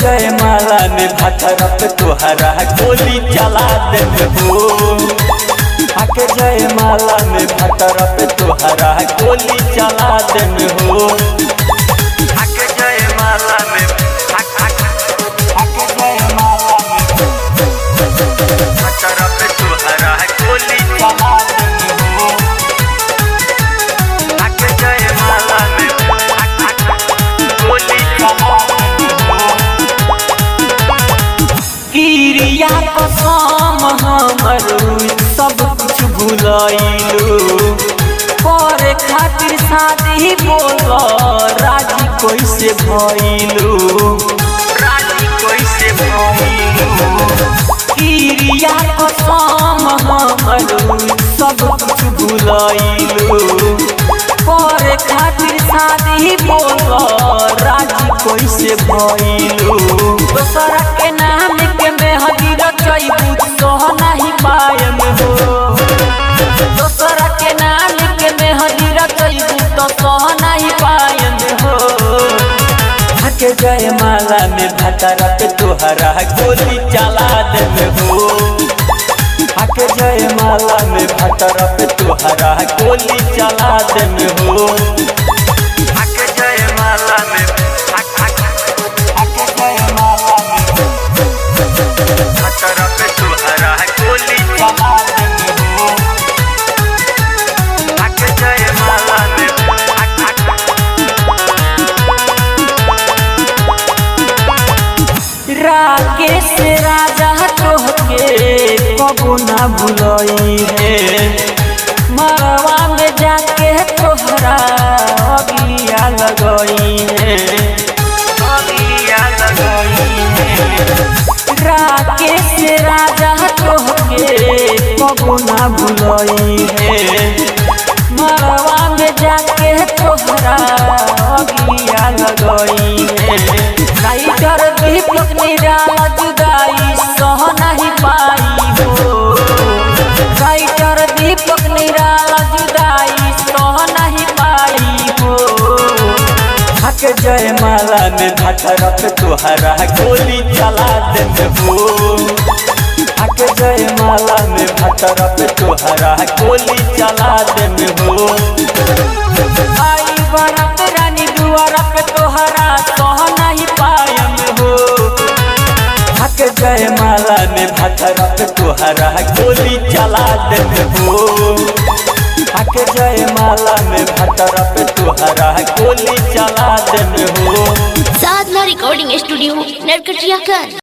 जयमाला में भतरा पे तोहरा गोली चला देब हो। आके जयमाला में भतरा पे तोहरा गोली चला देब हो। आके जयमाला में आके जयमाला में भतरा पे तोहरा गोली चला देब हो। आके जयमाला में गोली चला किरिया कसम हमर सब कुछ भुलाइलू। करे खातिर शादी बोल राजी कैसे भइलू। राजी कैसे भइलू। किरिया कसम हमर सब कुछ भुलाइलू। करे खातिर शादी बोल राजी कैसे भइलू। दोसरा के नाम के मेहदी रचैबू सह नहीं पायम हो। दोसरा के नाम के मेहदी रचैबू तो सह नहीं पायम हो। आके जयमाला में भतरा पे तोहरा गोली चला देब हो। आके जयमाला में भतरा पे तोहरा गोली चला देब हो। आके जयमाला में आके जयमाला में भतरा पे तोहरा गोली चला देब हो। आके जयमाला में राकेश राजा तोहके कबो ना भुलई है। मरवा में जाके तोहरा अगिया लगई है। अगिया लगई है। राकेश राजा तोहके कबो ना भुलई है। मरवा में जाके तोहरा अगिया लगई है। राइटर दीपक निराला जुदाई सह नहीं पाई हो। राइटर दीपक निराला जुदाई सह नहीं पाई हो। आके जयमाला में भतरा पे तोहरा गोली चला देब हो। आके जयमाला में भतरा पे तोहरा गोली चला देब हो। आई बरात रानी दुआरा पे तोहरा सह नहीं पायम हो। आके जयमाला में भतरा पे तोहरा गोली चला देब हो। आके जयमाला में भतरा पे तोहरा गोली चला देब हो। साधना रिकॉर्डिंग स्टूडियो नरकटियागंज।